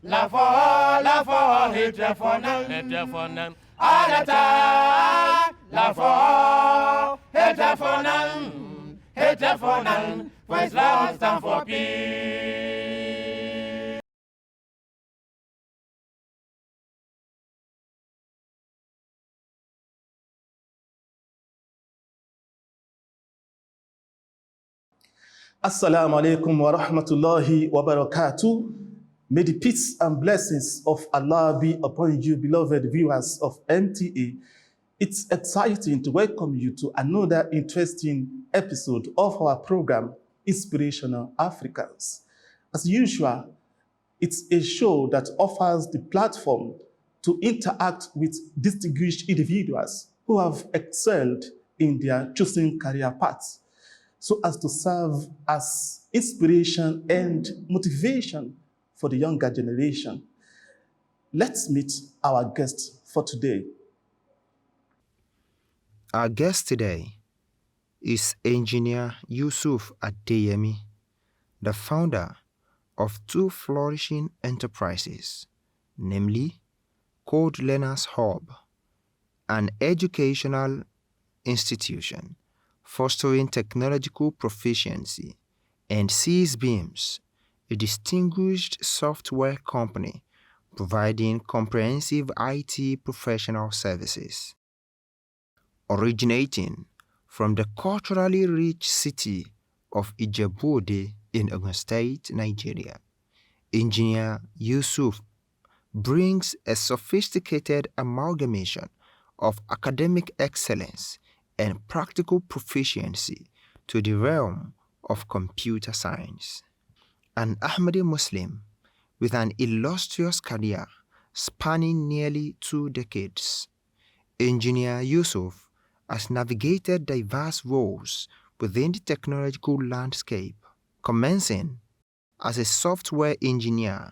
La for, hit for none. All the time. La for, hit for none. For Islam stand for peace. Assalamu alaikum wa rahmatullahi wa barakatuh. May the peace and blessings of Allah be upon you, beloved viewers of MTA. It's exciting to welcome you to another interesting episode of our program, Inspirational Africans. As usual, it's a show that offers the platform to interact with distinguished individuals who have excelled in their chosen career paths, so as to serve as inspiration and motivation for the younger generation. Let's meet our guest for today. Our guest today is Engineer Yusuf Adeyemi, the founder of two flourishing enterprises, namely Code Learners Hub, an educational institution fostering technological proficiency, and CSBIMS, a distinguished software company providing comprehensive IT professional services. Originating from the culturally rich city of Ijebu-Ode in Ogun State, Nigeria, Engineer Yusuf brings a sophisticated amalgamation of academic excellence and practical proficiency to the realm of computer science. An Ahmadi Muslim with an illustrious career spanning nearly 2 decades, Engineer Yusuf has navigated diverse roles within the technological landscape. Commencing as a software engineer,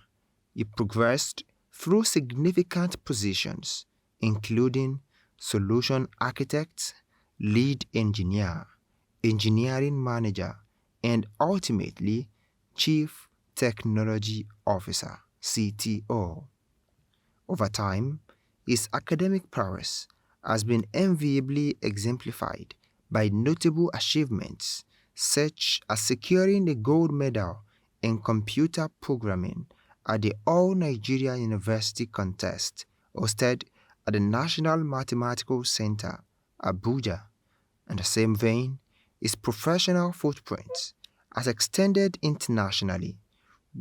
he progressed through significant positions, including solution architect, lead engineer, engineering manager, and ultimately Chief Technology Officer, CTO. Over time, his academic prowess has been enviably exemplified by notable achievements such as securing the gold medal in computer programming at the All Nigeria University contest hosted at the National Mathematical Center, Abuja. In the same vein, his professional footprint has extended internationally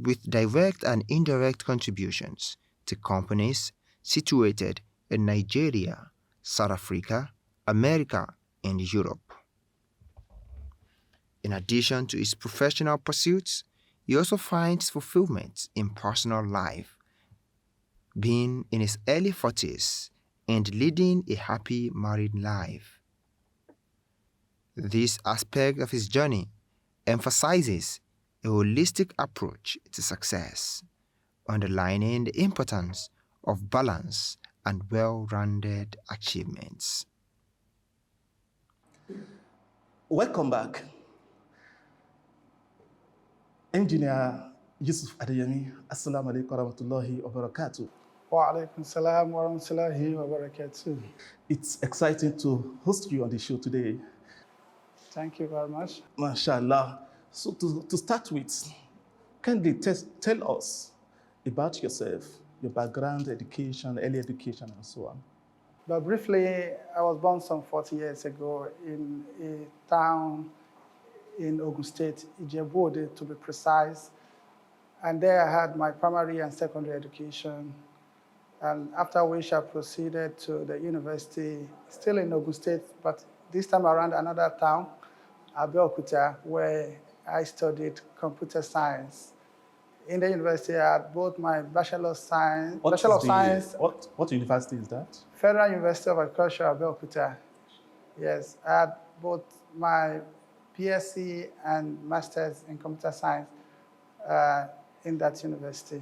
with direct and indirect contributions to companies situated in Nigeria, South Africa, America, and Europe. In addition to his professional pursuits, he also finds fulfillment in personal life, being in his early 40s and leading a happy married life. This aspect of his journey emphasizes a holistic approach to success, underlining the importance of balance and well-rounded achievements. Welcome back. Engineer Yusuf Adeyemi, Assalamu alaikum wa rahmatullahi wa barakatuh. Wa alaikum salam wa rahmatullahi wa barakatuh. It's exciting to host you on the show today. Thank you very much. MashaAllah. So to start with, kindly tell us about yourself, your background, education, early education, and so on. But briefly, I was born some 40 years ago in a town in Ogun State, Ijebu-Ode to be precise. And there I had my primary and secondary education. And after which I proceeded to the university, still in Ogun State, but this time around another town, Abeokuta, where I studied computer science. In the university, I had both my Bachelor of Science. What university is that? Federal University of Agriculture, Abeokuta. Yes, I had both my BSc and Masters in Computer Science in that university.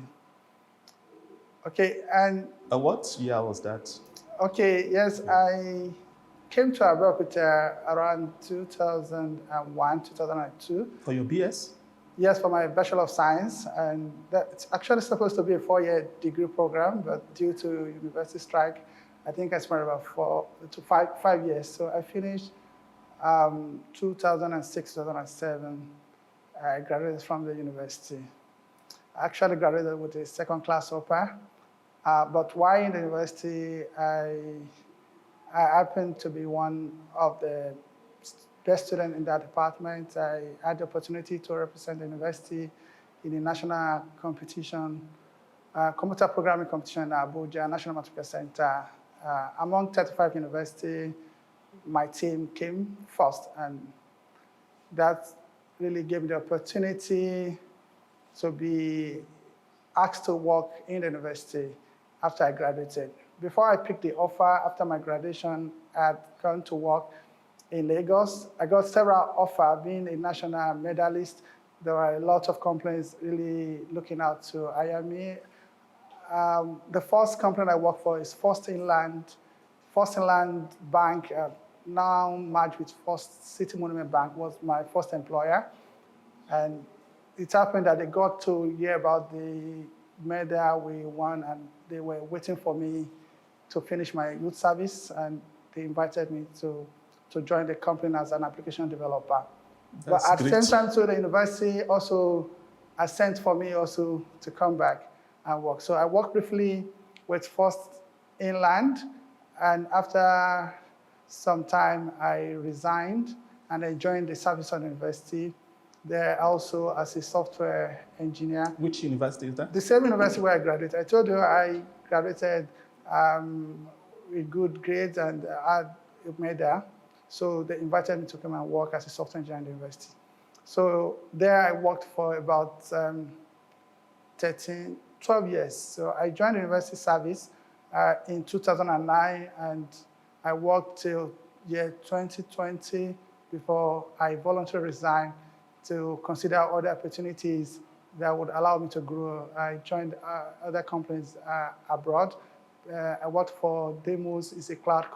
Okay, and... What year was that? Okay, yes, I came to Abeokuta around 2001, 2002. For your BS? Yes, for my Bachelor of Science, and that's actually supposed to be a 4-year degree program, but due to university strike, I think I spent about 4 to 5 years. So I finished 2006, 2007. I graduated from the university. I actually graduated with a second-class upper, but while in the university, I happened to be one of the best students in that department. I had the opportunity to represent the university in the national competition, computer programming competition in Abuja, National Mathematical Center. Among 35 universities, my team came first, and that really gave me the opportunity to be asked to work in the university after I graduated. Before I picked the offer after my graduation, I had gone to work in Lagos. I got several offers. Being a national medalist, there were a lot of companies really looking out to hire me. The first company I worked for is First Inland Bank, now merged with First City Monument Bank, was my first employer. And it happened that they got to hear about the medal we won, and they were waiting for me to finish my youth service, and they invited me to join the company as an application developer. That's but at great. the same time, so the university also sent for me also to come back and work. So I worked briefly with First Inland, and after some time, I resigned and I joined the service on the university. There also as a software engineer. Which university is that? The same university where I graduated. I told you I graduated with good grades and had a medal. So they invited me to come and work as a software engineer in the university. So there I worked for about 12 years. So I joined the university service in 2009, and I worked till year 2020 before I voluntarily resigned to consider other opportunities that would allow me to grow. I joined other companies abroad. I worked for Demos, it's a cloud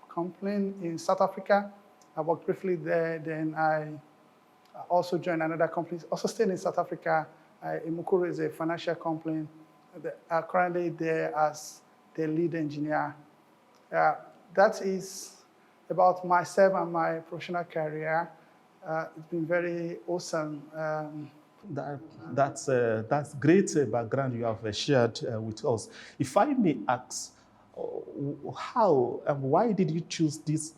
company in South Africa. I worked briefly there. Then I also joined another company, also staying in South Africa. Imukuru is a financial company. I'm currently there as the lead engineer. That is about myself and my professional career. It's been very awesome. That's great background you have shared with us. If I may ask, how and why did you choose this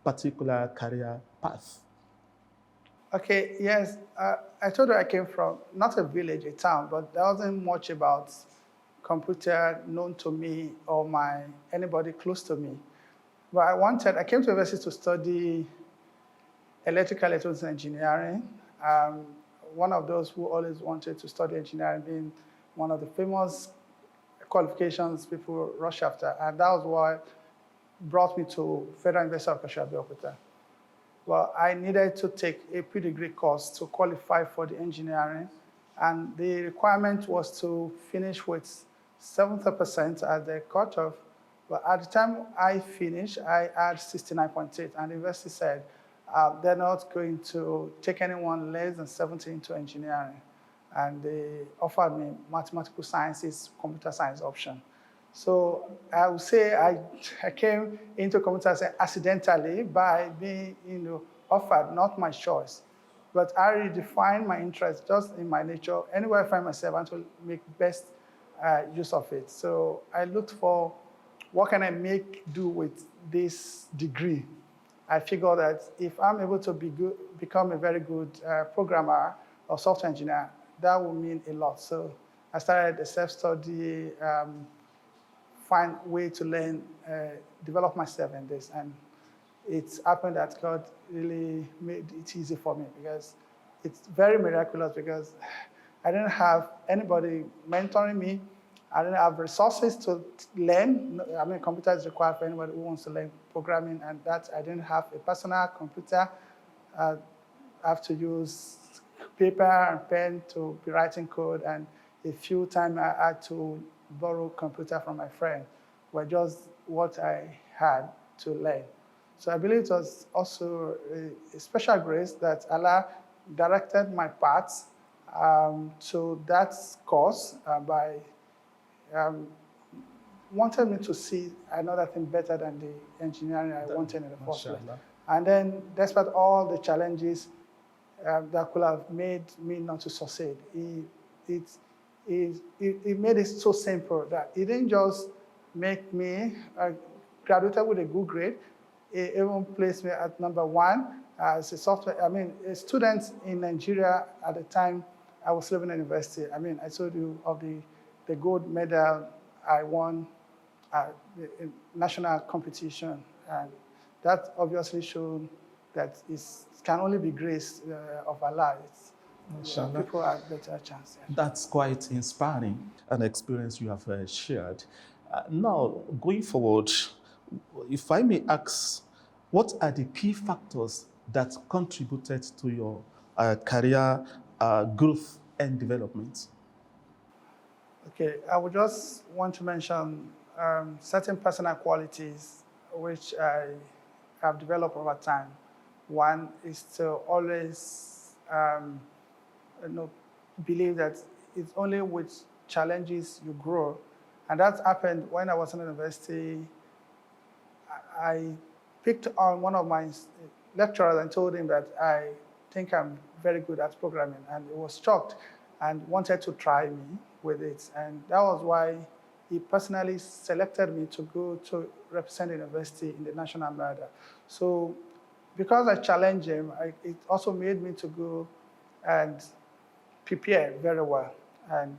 particular career path? Okay, yes. I told you I came from not a village, a town, but there wasn't much about computer known to me or anybody close to me. But I came to university to study electrical electronics engineering. One of those who always wanted to study engineering, being one of the famous qualifications people rush after. And that was what brought me to Federal University of Abeokuta. Well, I needed to take a pre-degree course to qualify for the engineering. And the requirement was to finish with 70% at the cutoff. But at the time I finished, I had 69.8, and the university said they're not going to take anyone less than 70 into engineering. And they offered me mathematical sciences, computer science option. So I would say I came into computer science accidentally by being offered, not my choice. But I redefined my interest just in my nature. Anywhere I find myself, I want to make best use of it. So I looked for what can I do with this degree. I figured that if I'm able to become a very good programmer or software engineer, that would mean a lot. So I started a self-study, find way to learn, develop myself in this. And it's happened that God really made it easy for me, because it's very miraculous, because I didn't have anybody mentoring me. I didn't have resources to learn. I mean, computer is required for anybody who wants to learn programming, and that I didn't have a personal computer. I have to use paper and pen to be writing code, and a few times I had to borrow computer from my friend, were just what I had to learn. So I believe it was also a special grace that Allah directed my paths to that course by wanted me to see another thing better than the engineering I wanted in the first place. Mashallah. And then, despite all the challenges that could have made me not to succeed, it made it so simple that it didn't just make me graduated with a good grade. It even placed me at number one as a software. I mean, a student in Nigeria at the time I was living in university. I mean, I told you of the gold medal I won at the national competition, and that obviously showed that it can only be grace of Allah. Mashallah. People have better chance. Yeah. That's quite inspiring, an experience you have shared. Now, going forward, if I may ask, what are the key factors that contributed to your career growth and development? Okay, I would just want to mention certain personal qualities which I have developed over time. One is to always believe that it's only with challenges you grow. And that happened when I was in university. I picked on one of my lecturers and told him that I think I'm very good at programming, and he was shocked and wanted to try me with it. And that was why he personally selected me to go to represent the university in the national murder. So because I challenged him, it also made me to go and prepare very well. And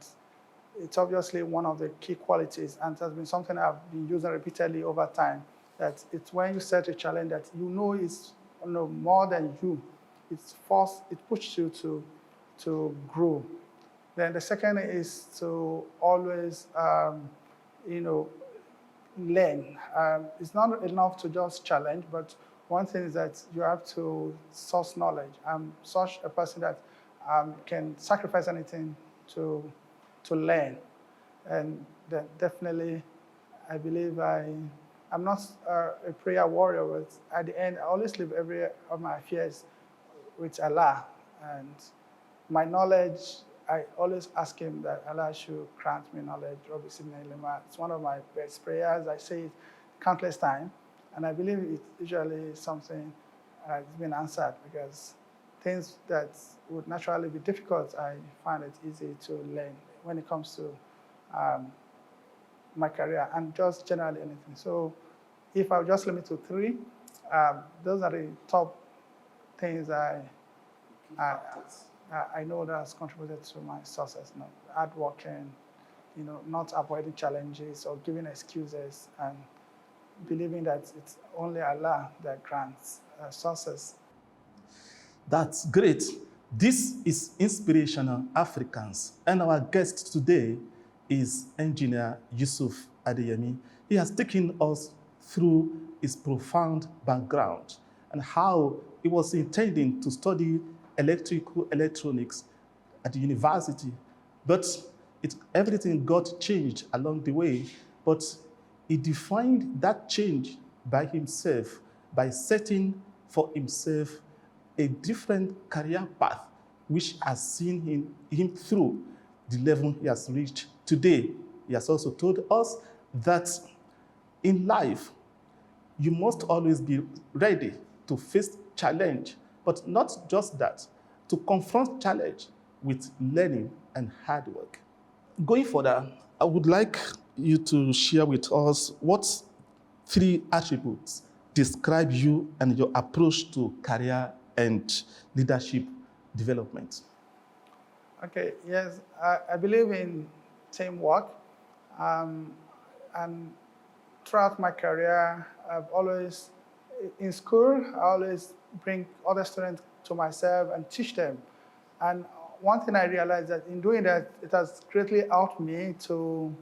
it's obviously one of the key qualities, and it has been something I've been using repeatedly over time, that it's when you set a challenge that you know is more than you, it pushes you to grow. Then the second is to always, learn. It's not enough to just challenge, but one thing is that you have to source knowledge. I'm such a person that can sacrifice anything to learn. And then definitely, I believe I'm not a prayer warrior, but at the end, I always leave every of my affairs with Allah. And my knowledge, I always ask him that Allah should grant me knowledge. It's one of my best prayers. I say it countless times, and I believe it's usually something that's been answered, because things that would naturally be difficult, I find it easy to learn when it comes to my career and just generally anything. So if I just limit to three, those are the top things I know that has contributed to my success. Hard working, not avoiding challenges or giving excuses, and believing that it's only Allah that grants success. That's great. This is Inspirational Africans, and our guest today is Engineer Yusuf Adeyemi. He has taken us through his profound background and how he was intending to study electrical electronics at the university, but everything got changed along the way. But he defined that change by himself, by setting for himself a different career path, which has seen him through the level he has reached today. He has also told us that in life, you must always be ready to face challenge, but not just that, to confront challenge with learning and hard work. Going further, I would like you to share with us what three attributes describe you and your approach to career and leadership development. Okay, yes, I believe in teamwork. And throughout my career, in school, I always bring other students to myself and teach them. And one thing I realized that in doing that, it has greatly helped me to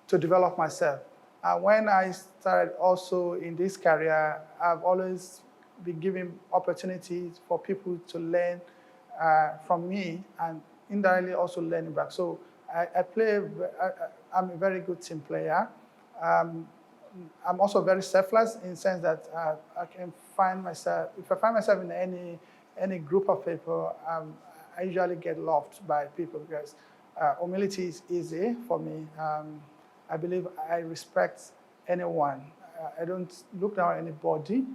develop myself. And when I started also in this career, I've always been given opportunities for people to learn from me and indirectly also learning back. So I'm a very good team player. I'm also very selfless in the sense that I can find myself, if I find myself in any group of people, I usually get loved by people because humility is easy for me. I believe I respect anyone. I don't look down on anybody.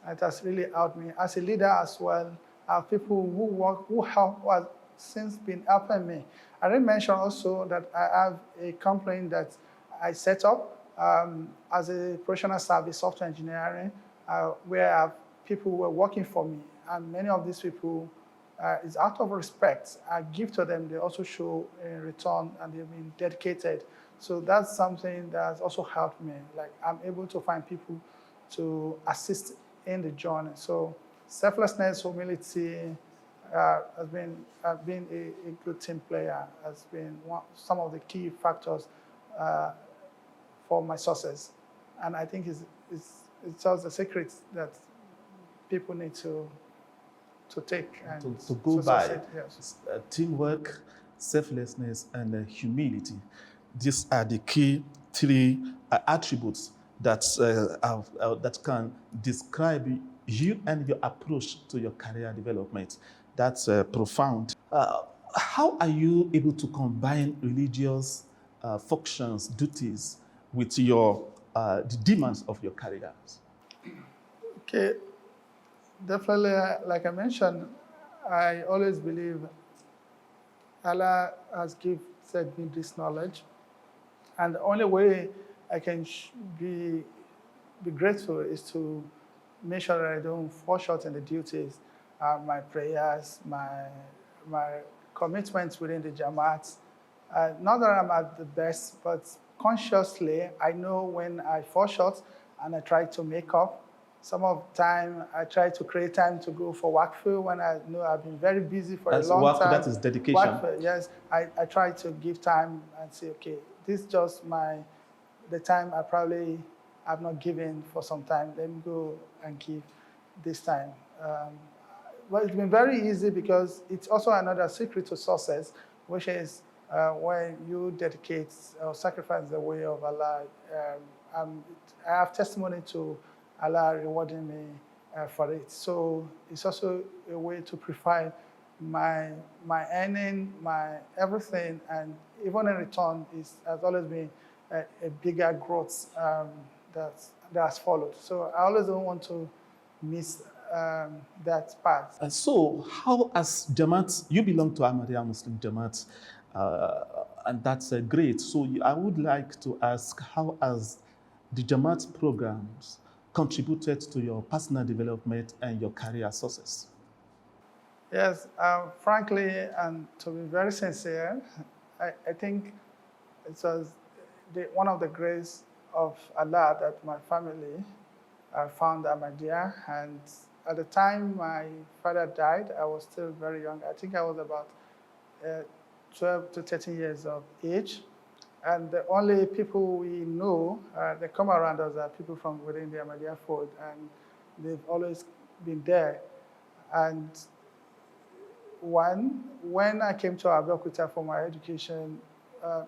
It has really helped me. As a leader as well, I have people who work, who help, who have since been helping me. I didn't mention also that I have a company that I set up as a professional service software engineering, where I have people who are working for me. And many of these people, is out of respect. I give to them, they also show in return, and they've been dedicated. So that's something that has also helped me. Like, I'm able to find people to assist in the journey. So selflessness, humility, has been a good team player, has been some of the key factors for my success. And I think it's just a secret that people need to take and to go by. succeed. Yes. Teamwork, selflessness, and humility. These are the key three attributes that that can describe you and your approach to your career development. That's profound. How are you able to combine religious functions, duties, with your the demands of your careers? Okay, definitely, like I mentioned, I always believe Allah has gifted me this knowledge. And the only way I can be grateful is to make sure that I don't fall short in the duties, my prayers, my commitments within the Jamaat. Not that I'm at the best, but consciously, I know when I fall short and I try to make up. Some of the time, I try to create time to go for waqf when I know I've been very busy for That's a long waqf, time. that is dedication. Waqf, yes, I try to give time and say, okay, this is just the time I probably have not given for some time. Let me go and give this time. But it's been very easy because it's also another secret to success, which is when you dedicate or sacrifice the way of Allah. I have testimony to Allah rewarding me for it. So it's also a way to purify my earning, my everything, and even in return, has always been a bigger growth that has followed. So I always don't want to miss that part. And so, how as Jamaat, you belong to Ahmadiyya Muslim Jamaat, and that's great. So I would like to ask, how has the Jamaat programs contributed to your personal development and your career success? Yes, frankly, and to be very sincere, I think it was one of the grace of Allah that my family found Ahmadiyya. And at the time my father died, I was still very young. I think I was about 12 to 13 years of age. And the only people we know that come around us are people from within the Ahmadiyya fold, and they've always been there. And when I came to Abeokuta for my education, a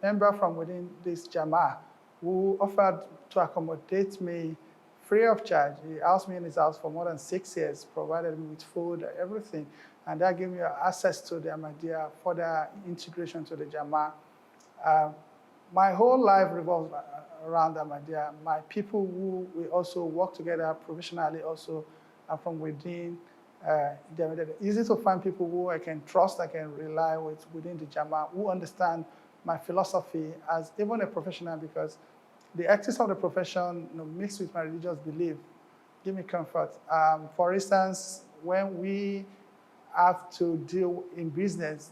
member from within this Jama who offered to accommodate me free of charge. He housed me in his house for more than 6 years, provided me with food, everything. And that gave me access to the Ahmadiyya, further integration to the Jama. My whole life revolves around Ahmadiyya. My people who we also work together professionally also are from within. They're easy to find people who I can trust, I can rely with within the Jama, who understand my philosophy as even a professional, because the ethics of the profession, mixed with my religious belief, give me comfort. For instance, when we have to deal in business,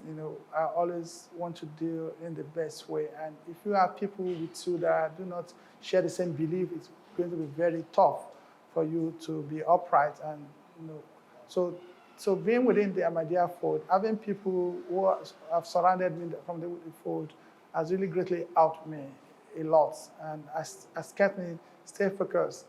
I always want to deal in the best way. And if you have people with you that do not share the same belief, it's going to be very tough for you to be upright. And so being within the Ahmadiyya fold, having people who have surrounded me from the fold has really greatly helped me a lot, and has kept me stay focused.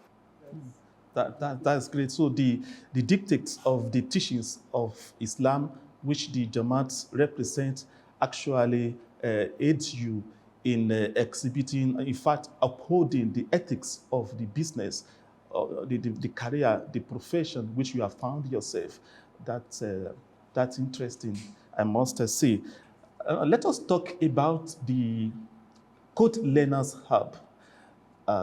That's great. So the dictates of the teachings of Islam, which the Jamaat represent, actually aids you in exhibiting, in fact, upholding the ethics of the business, the career, the profession which you have found yourself. That's That's interesting, I must say. Let us talk about the Code Learners Hub,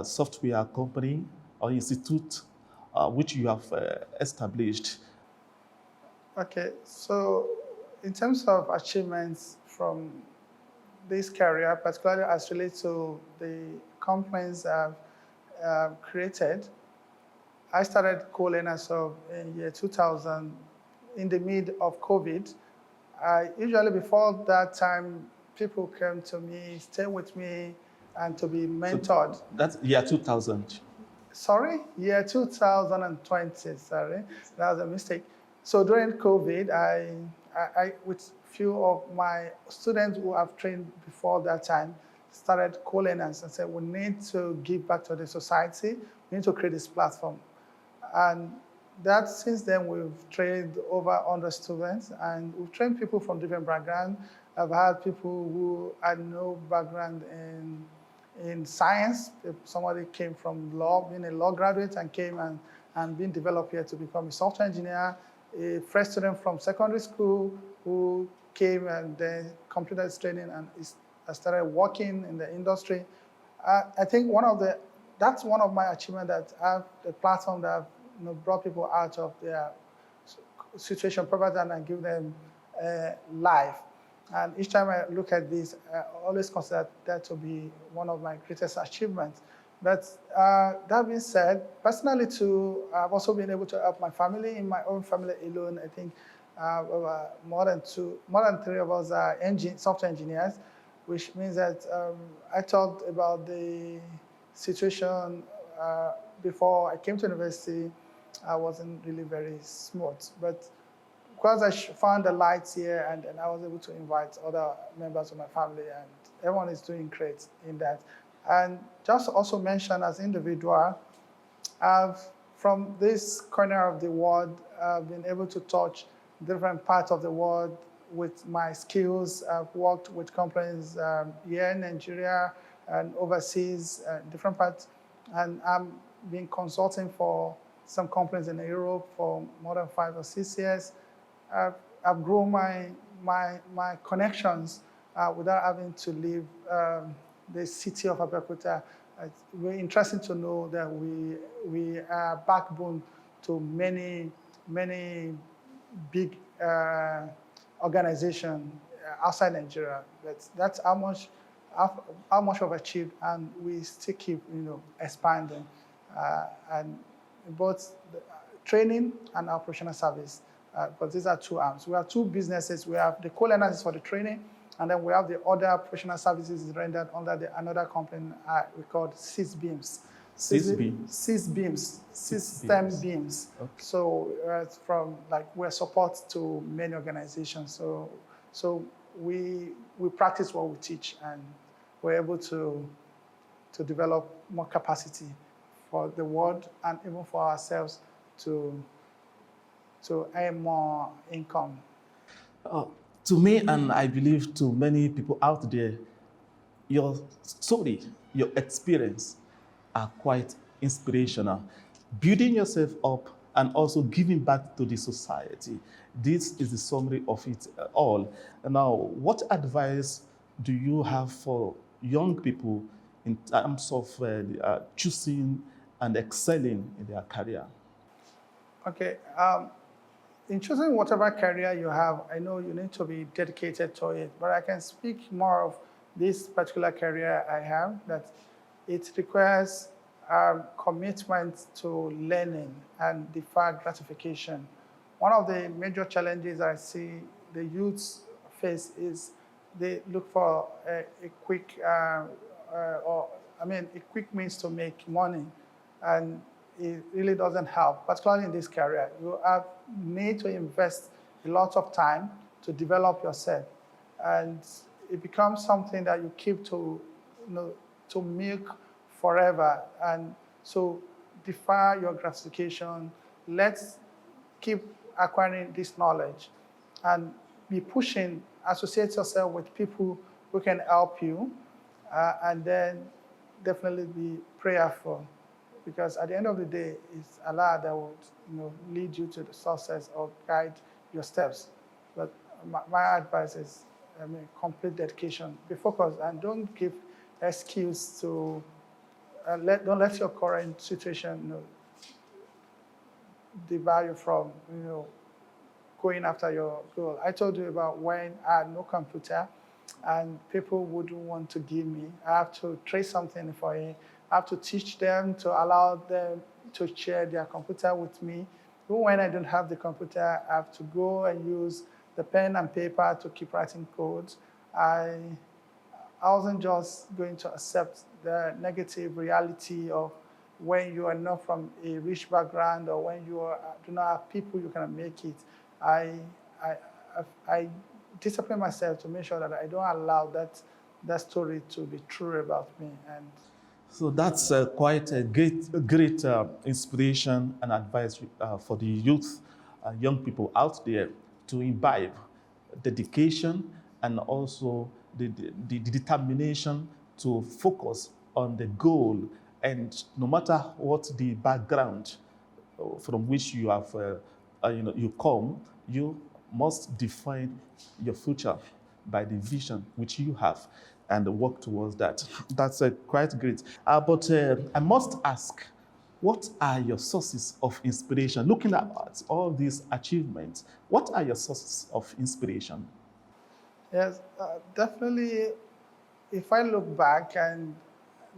software company or institute which you have established. Okay, so in terms of achievements from this career, particularly as relates to the companies I've created, I started co-learners of in year 2000 in the mid of COVID. Usually before that time, people came to me, stay with me, and to be mentored. So that's year 2000. Sorry, year 2020, sorry, that was a mistake. So during COVID, with few of my students who I've trained before that time, started calling us and said, we need to give back to the society. We need to create this platform. And that since then, we've trained over 100 students, and we've trained people from different backgrounds. I've had people who had no background in science. Somebody came from law, being a law graduate, and came and been developed here to become a software engineer. A fresh student from secondary school who came and then completed his training and started working in the industry. I think that's one of my achievements, that I've the platform that I've brought people out of their situation, provide them and give them life. And each time I look at this, I always consider that to be one of my greatest achievements. But that being said, personally too, I've also been able to help my family. In my own family alone, I think more than three of us are software engineers, which means that I talked about the situation before I came to university. I wasn't really very smooth, but because I found the lights here, and I was able to invite other members of my family, and everyone is doing great in that. And just also mention as individual, from this corner of the world, I've been able to touch different parts of the world with my skills. I've worked with companies here in Nigeria and overseas, different parts. And I'm been consulting for some companies in Europe for more than 5 or 6 years. I've grown my connections without having to leave the city of Abeokuta. It's very interesting to know that we are backbone to many big organizations outside Nigeria. That's how much I've achieved, and we still keep expanding, and both training and operational service. Because these are two arms. We have two businesses. We have the co-learners for the training, and then we have the other professional services rendered under another company we call SysBeams. SysBeams, System Beams. Okay. So we're support to many organizations. So we practice what we teach, and we're able to develop more capacity for the world and even for ourselves to earn more income. To me, and I believe to many people out there, your story, your experience are quite inspirational. Building yourself up and also giving back to the society. This is the summary of it all. Now, what advice do you have for young people in terms of choosing and excelling in their career? Okay. In choosing whatever career you have, I know you need to be dedicated to it, but I can speak more of this particular career I have, that it requires commitment to learning and deferred gratification. One of the major challenges I see the youths face is they look for a quick means to make money, and it really doesn't help, particularly in this career. You need to invest a lot of time to develop yourself, and it becomes something that you keep to milk forever. And so defer your gratification. Let's keep acquiring this knowledge and be pushing, associate yourself with people who can help you, and then definitely be prayerful. Because at the end of the day, it's Allah that will lead you to the success or guide your steps. my advice is, complete dedication. Be focused and don't give excuse to, don't let your current situation, debar you from, going after your goal. I told you about when I had no computer and people wouldn't want to give me. I have to trade something for it. I have to teach them, to allow them to share their computer with me. Even when I don't have the computer, I have to go and use the pen and paper to keep writing codes. I wasn't just going to accept the negative reality of when you are not from a rich background or when you do not have people you can make it. I discipline myself to make sure that I don't allow that story to be true about me. And So that's quite a great inspiration and advice for the youth and young people out there to imbibe dedication and also the determination to focus on the goal. And no matter what the background from which you have, you come, you must define your future by the vision which you have and work towards that. That's quite great. But I must ask, what are your sources of inspiration? Looking at all these achievements, what are your sources of inspiration? yes, definitely, if I look back and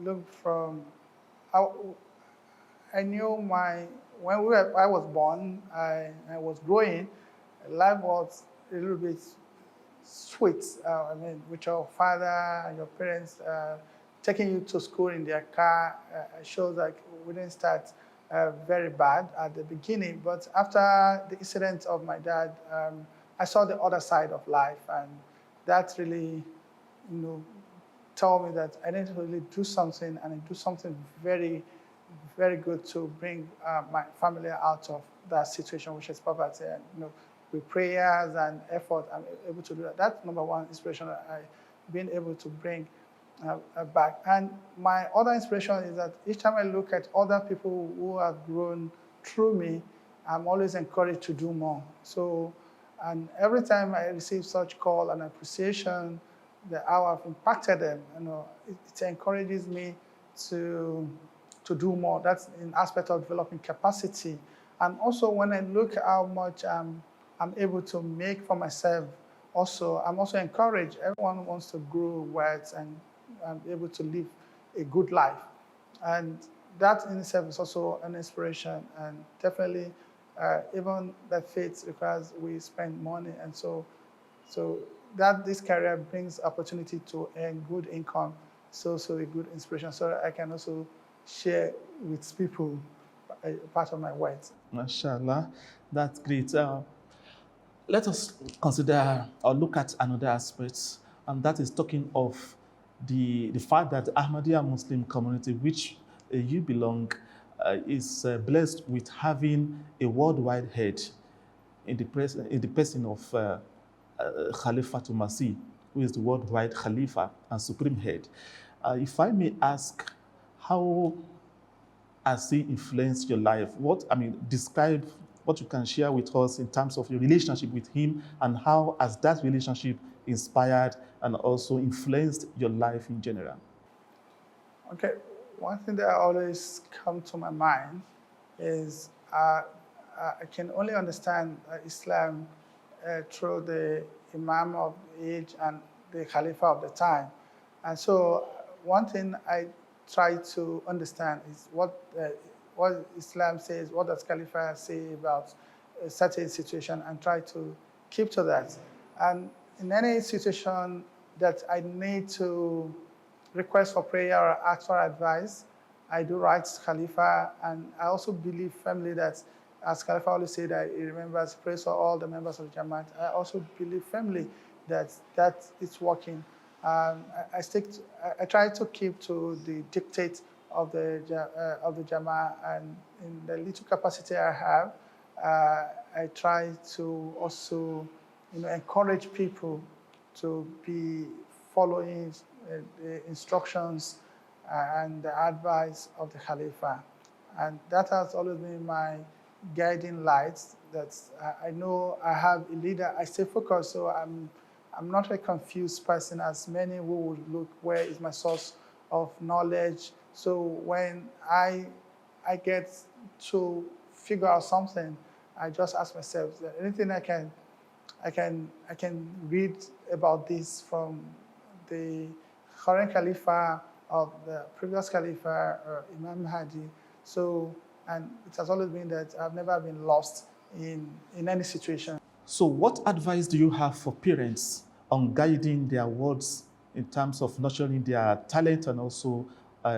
look from, I, I knew when I was born, I was growing, life was a little bit sweet. With your father and your parents taking you to school in their car, shows like we didn't start very bad at the beginning. But after the incident of my dad, I saw the other side of life, and that really, told me that I need to really do something, and do something very, very good to bring my family out of that situation, which is poverty. And, with prayers and effort, I'm able to do that. That's number one inspiration that I've been able to bring back. And my other inspiration is that each time I look at other people who have grown through me, I'm always encouraged to do more. So, and every time I receive such call and appreciation that how I've impacted them, it encourages me to do more. That's an aspect of developing capacity. And also when I look at how much I'm able to make for myself, also, I'm also encouraged. Everyone wants to grow wealth and be able to live a good life. And that in itself is also an inspiration. And definitely, even that faith requires we spend money. And so that this career brings opportunity to earn good income, so a good inspiration. So I can also share with people a part of my wealth. Mashallah, that's great. Let us consider or look at another aspect, and that is talking of the fact that the Ahmadiyya Muslim community, which you belong, is blessed with having a worldwide head in the person of Khalifatul Masih, who is the worldwide Khalifa and Supreme Head. If I may ask, how has he influenced your life? Describe what you can share with us in terms of your relationship with him, and how has that relationship inspired and also influenced your life in general? Okay, one thing that always comes to my mind is I can only understand Islam through the Imam of the age and the Khalifa of the time. And so one thing I try to understand is what Islam says, what does Khalifa say about a certain situation, and try to keep to that. And in any situation that I need to request for prayer or ask for advice, I do write to Khalifa. And I also believe firmly that, as Khalifa always said, that he remembers, prays for all the members of the Jamaat. I also believe firmly that it's working. I try to keep to the dictate of the Jamaat, and in the little capacity I have, I try to also, encourage people to be following the instructions and the advice of the Khalifa. And that has always been my guiding lights. That I know I have a leader. I stay focused, so I'm not a confused person as many who would look, where is my source of knowledge? So when I get to figure out something, I just ask myself, is there anything I can read about this from the current Khalifa of the previous Khalifa, Imam Hadi. So, and it has always been that I've never been lost in any situation. So what advice do you have for parents on guiding their words in terms of nurturing their talent and also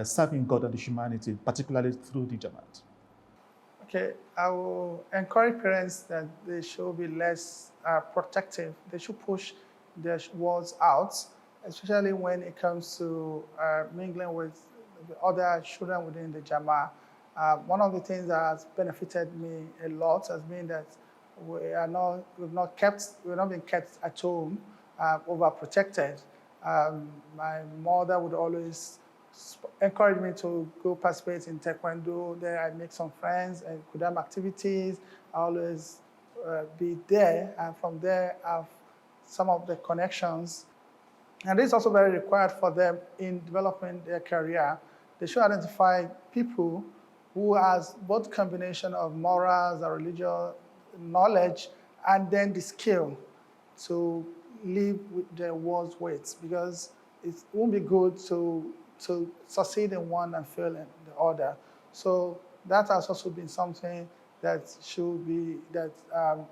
serving God and humanity, particularly through the Jamaat? Okay, I will encourage parents that they should be less protective. They should push their words out, especially when it comes to mingling with the other children within the Jama. One of the things that has benefited me a lot has been that we've not been kept at home, overprotected. My mother would always encourage me to go participate in Taekwondo. There I make some friends and Kudam activities. I always be there, and from there I have some of the connections. And this is also very required for them in developing their career. They should identify people who has both combination of morals and religious knowledge and then the skill to live with their words weights, because it won't be good to succeed in one and fail in the other. So that has also been something that should be,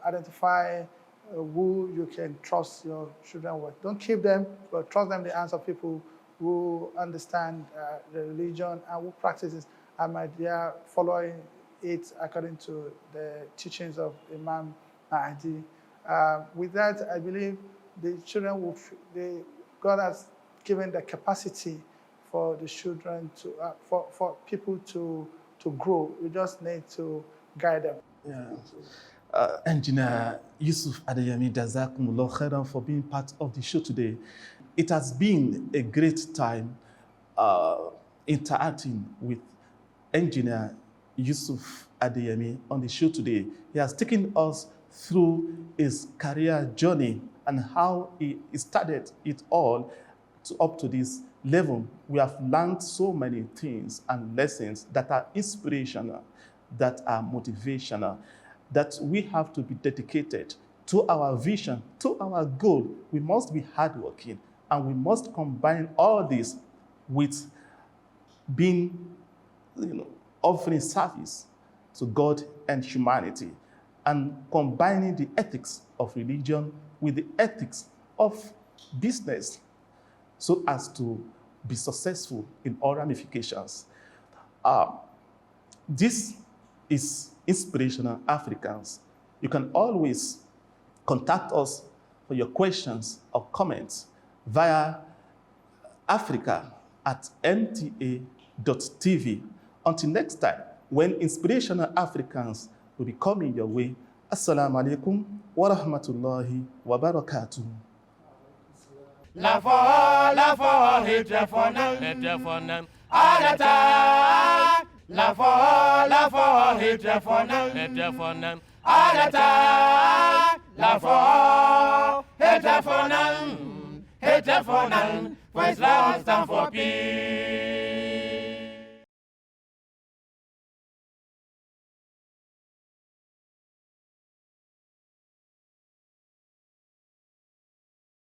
identify who you can trust your children with. Don't keep them, but trust them in the hands of people who understand the religion and who practices, and they are following it according to the teachings of Imam Mahdi. With that, I believe the children God has given the capacity for the children to, for people to grow. We just need to guide them. Yeah. Engineer Yusuf Adeyemi, Jazakumullah khairan for being part of the show today. It has been a great time interacting with Engineer Yusuf Adeyemi on the show today. He has taken us through his career journey and how he started it all up to this level. We have learned so many things and lessons that are inspirational, that are motivational, that we have to be dedicated to our vision, to our goal. We must be hardworking, and we must combine all this with being, offering service to God and humanity, and combining the ethics of religion with the ethics of business so as to be successful in all ramifications. This is Inspirational Africans. You can always contact us for your questions or comments via africa@mta.tv. Until next time, when Inspirational Africans will be coming your way. Assalamu alaikum wa rahmatullahi wa barakatuh. La for, hétréphonal, Alata. La for, hétréphonal, Alata. La for, hétréphonal, for Islam stand for peace.